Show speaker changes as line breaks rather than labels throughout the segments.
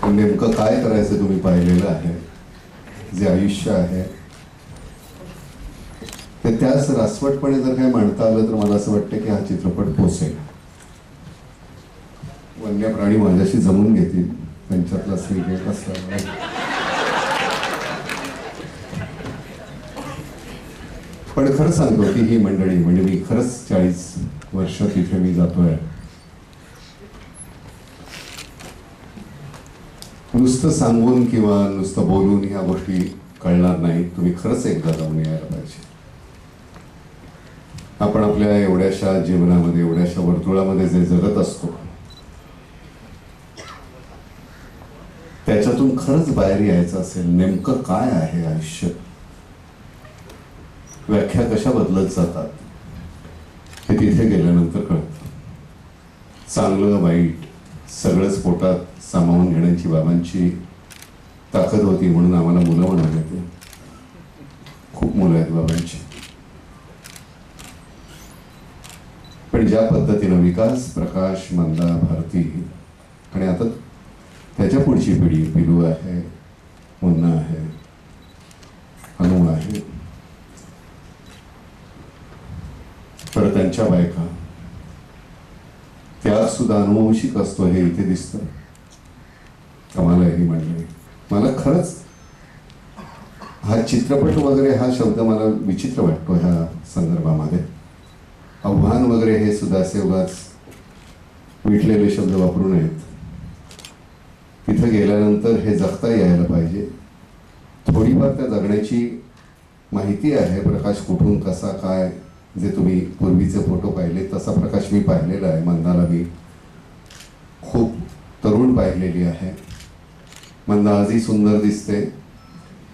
नेमकं काय करायचं तुम्ही पाहिलेलं आहे. जे आयुष्य आहे ते त्याच रासवटपणे जर काही मांडता आलं तर मला असं वाटतं की हा चित्रपट पोचेल. वन्य प्राणी माझ्याशी जमून घेतील, त्यांच्यातला स्नेह एक असल्यामुळे. पण खरं सांगतो की ही मंडळी म्हणजे मी खरंच 40 वर्ष तिथे मी जातोय. नुसतं सांगून किंवा नुसतं बोलून ह्या गोष्टी कळणार नाही. तुम्ही खरंच एकदा जाऊन यायला पाहिजे. आपण आपल्या एवढ्याशा जीवनामध्ये एवढ्याशा वर्तुळामध्ये जे जगत असतो त्याच्यातून खरंच बाहेर यायचं असेल, नेमकं काय आहे आयुष्य, व्याख्या कशा बदलत जातात हे तिथे गेल्यानंतर कळतं. चांगलं वाईट सगळंच पोटात सामावून घेण्याची बाबांची ताकद होती म्हणून आम्हाला मुलं म्हणाले. ते खूप मुलं आहेत बाबांची. पण ज्या पद्धतीनं विकास, प्रकाश, मंदा, भारती आणि आता त्याच्या पुढची पिढी, पिलू आहे, मुन्ना आहे, अनु आहे, तर त्यांच्या बायका, त्या सुद्धा अनुवंशिक असतो हे इथे दिसतं. आम्हाला हे म्हणले, मला खरंच हा चित्रपट वगैरे हा शब्द मला विचित्र वाटतो ह्या संदर्भामध्ये. आव्हान वगैरे हे सुद्धा असे उगाच विटलेले शब्द वापरू नयेत. तिथं गेल्यानंतर हे जगता यायला पाहिजे. थोडीफार त्या जगण्याची माहिती आहे. प्रकाश कुठून कसा काय, जे तुम्ही पूर्वीचे फोटो पाहिले तसा प्रकाश मी पाहिलेला आहे. मंदाला मी खूप तरुण पाहिलेली आहे. मंदा आजही सुंदर दिसते.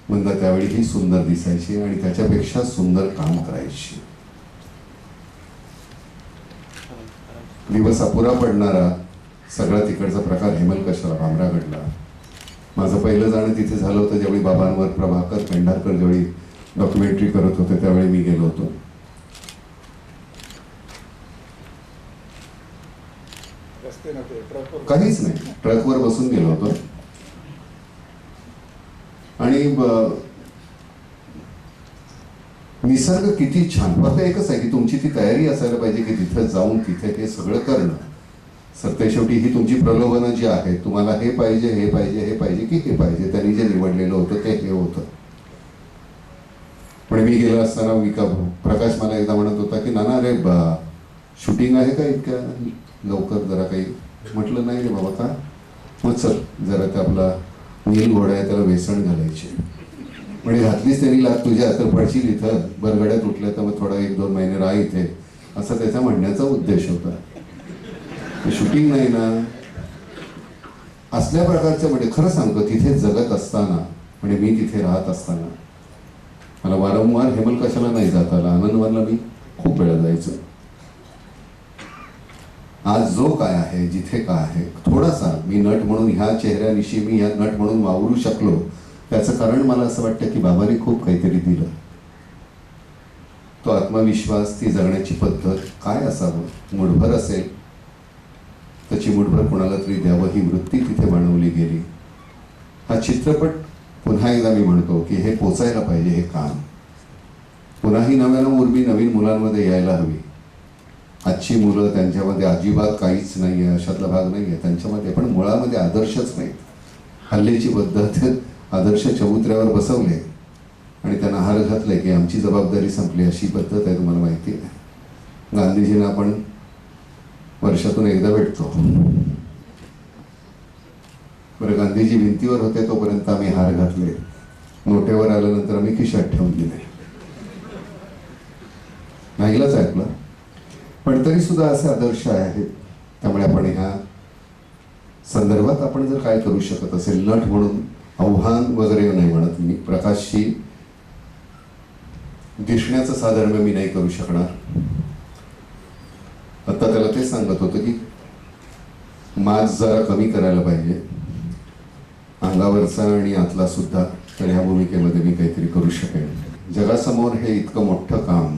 मंदा त्यावेळीही सुंदर दिसायची आणि त्याच्यापेक्षा सुंदर काम करायची. दिवस अपुरा पडणारा सगळा तिकडचा प्रकार हेमलकशाला, भामरागडला. माझं पहिलं जाणं तिथे झालं होतं ज्यावेळी बाबांवर प्रभाकर पेंढारकर ज्यावेळी डॉक्युमेंटरी करत होते त्यावेळी मी गेलो होतो. काहीच नाही, ट्रकवर बसून गेलो होतो. आणि निसर्ग किती छान. फक्त एकच आहे की तुमची ती तयारी असायला पाहिजे की तिथं जाऊन तिथे हे सगळं करणं. सत्य शेवटी ही तुमची प्रलोभनं जी आहेत, तुम्हाला हे पाहिजे, हे पाहिजे, हे पाहिजे की हे पाहिजे, त्यांनी जे निवडलेलं होतं ते हे होतं. पण मी गेलो असताना प्रकाश मला एकदा म्हणत होता की नाना अरे शूटिंग आहे का इतक्या लवकर, जरा काही. म्हटलं नाही रे बाबा, का? मग चल जरा ते आपला नील घोडा आहे त्याला वेसण घालायची. म्हणजे घातलीच त्यांनी लाग तुझ्या तर पडशील इथं, बरगड्यात उठल्या तर मग थोडा 1-2 महिने राहा इथे, असा त्याचा म्हणण्याचा उद्देश होता. शूटिंग नाही ना असल्या प्रकारचं. म्हणजे खरं सांगतो तिथे जगत असताना, म्हणजे मी तिथे राहत असताना मला वारंवार हेमलकशाला नाही जात आला. आनंदवनला मी खूप वेळा जायचं. आज जो काय आहे, जिथे काय आहे, थोडासा मी नट म्हणून ह्या चेहऱ्यानिशी मी ह्या नट म्हणून वावरू शकलो, त्याचं कारण मला असं वाटतं की बाबांनी खूप काहीतरी दिलं. तो आत्मविश्वास, ती जगण्याची पद्धत काय असावं, मुठभर असेल त्याची मुठभर कोणाला तरी द्यावं, ही वृत्ती तिथे बनवली गेली. हा चित्रपट पुन्हा एकदा मी म्हणतो की हे पोचायला पाहिजे. हे काम पुन्हा ही नव्यानं उर्मी नवीन मुलांमध्ये यायला हवी. आजची मुलं, त्यांच्यामध्ये अजिबात काहीच नाही आहे, अशातला भाग नाही आहे त्यांच्यामध्ये, पण मुळामध्ये आदर्शच नाही. हल्लीची पद्धत आदर्श चबुतऱ्यावर बसवले आणि त्यांना हार घातले की आमची जबाबदारी संपली, अशी पद्धत आहे. तुम्हाला माहिती आहे, गांधीजींना आपण वर्षातून एकदा भेटतो. बरं, गांधीजी भिंतीवर होते तोपर्यंत आम्ही हार घातले, नोटेवर आल्यानंतर आम्ही खिशात ठेवून दिले. नाहीलाच आहे आपला, पण तरी सुद्धा असे आदर्श आहेत. त्यामुळे आपण ह्या संदर्भात आपण जर काय करू शकत असेल, नट म्हणून आव्हान वगैरे नाही म्हणत मी, प्रकाशशी दिसण्याचं साधर्म्य मी नाही करू शकणार. आता त्याला ते सांगत होतं की माज जरा कमी करायला पाहिजे, अंगावरचा आणि आतला सुद्धा. तर ह्या भूमिकेमध्ये मी काहीतरी करू शकेन. जगासमोर हे इतकं मोठं काम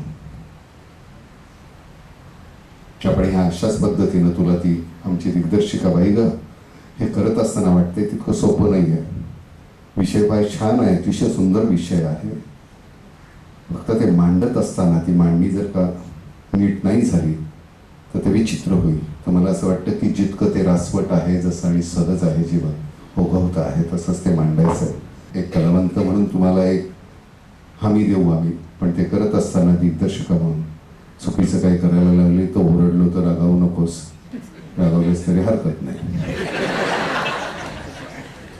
आपण ह्या अशाच पद्धतीनं, तुला ती आमची दिग्दर्शिका बाई ग, हे करत असताना वाटते तितकं सोपं विषय फार छान आहे, अतिशय सुंदर विषय आहे. फक्त ते मांडत असताना ती मांडणी जर का नीट नाही झाली तर ते विचित्र होईल. तर मला असं वाटतं की जितकं ते रासवट आहे जसं आणि सहज आहे जीवन ओघवतं आहे तसंच ते मांडायचं आहे. एक कलावंत म्हणून तुम्हाला एक हमी देऊ आम्ही, पण ते करत असताना दिग्दर्शका म्हणून चुकीचं काही करायला लागले तर ओरडलो तर रागावू नकोस, रागावलेस तरी हरकत नाही.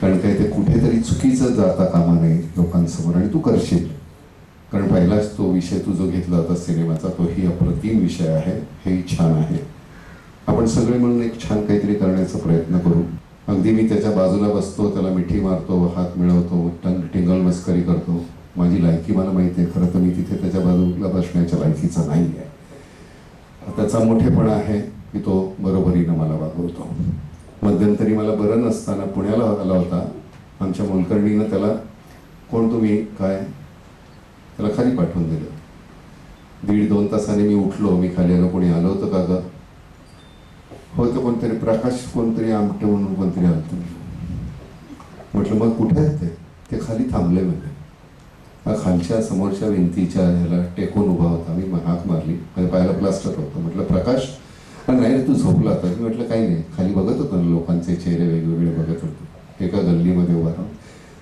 कारण काही ते कुठेतरी चुकीचं जाता कामा नये लोकांसमोर, आणि तू करशील. कारण पहिलाच तो विषय तू जो घेतला होता सिनेमाचा तोही अप्रतिम विषय आहे, हेही छान आहे. आपण सगळे मिळून एक छान काहीतरी करण्याचा प्रयत्न करू. अगदी मी त्याच्या बाजूला बसतो, त्याला मिठी मारतो, हात मिळवतो, टिंगल मस्करी करतो. माझी लायकी मला माहिती आहे, खरं तर मी तिथे त्याच्या बाजूला बसण्याच्या लायकीचा नाही आहे. त्याचा मोठेपणा आहे की तो बरोबरीनं मला वागवतो. मध्यंतरी मला बरं नसताना पुण्याला आला होता, आमच्या मोलकर्णीनं त्याला, कोण तुम्ही काय, त्याला खाली पाठवून दिलं. 1.5-2 तासाने मी उठलो, मी खाली आलो, कोणी आलं होतं का गं? होतं कोणतरी, प्रकाश कोणतरी आमटे म्हणून कोणतरी आलं. म्हटलं मग कुठे आहेत ते? खाली थांबले म्हणजे. खालच्या समोरच्या भिंतीच्या ह्याला टेकून उभा होता. मी हाक मारली, म्हणजे पायाला प्लास्टर होतं. म्हटलं प्रकाश, नाही रे तू झोपला होता. मी म्हटलं काही नाही, खाली बघत होतो ना, लोकांचे चेहरे वेगवेगळे बघत होतो एका गल्लीमध्ये उभा राहून.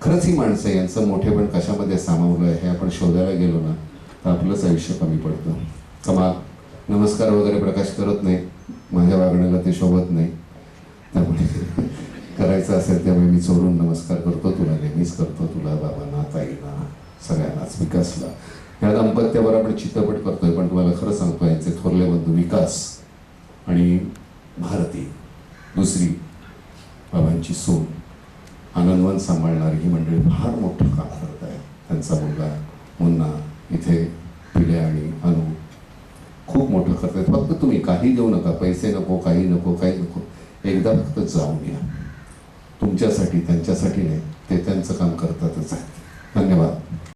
खरंच ही माणसं यांचं मोठेपण कशामध्ये सामावलं आहे हे आपण शोधायला गेलो ना तर आपलंच आयुष्य कमी पडतं. कमाल. नमस्कार वगैरे प्रकाश करत नाही, माझ्या वागण्याला ते शोभत नाही, त्यामुळे करायचं असेल त्यामुळे मी चोरून नमस्कार करतो. तुला नेहमीच करतो, तुला, बाबांना, ताईंना, सगळ्यांनाच. विकासला, या दाम्पत्यावर आपण चित्रपट करतोय, पण तुम्हाला खरं सांगतो यांचे थोरले बंधू विकास आणि भारती, दुसरी बाबांची सून, आनंदवन सांभाळणारी ही मंडळी फार मोठं काम करत आहे. त्यांचा मुलगा मुन्ना इथे, पिल्या आणि अनु खूप मोठं करत आहेत. फक्त तुम्ही काही देऊ नका, पैसे नको, काही नको, काही नको, एकदा फक्त जाऊन या. तुमच्यासाठी, त्यांच्यासाठी नाही, ते त्यांचं काम करतातच आहे. धन्यवाद.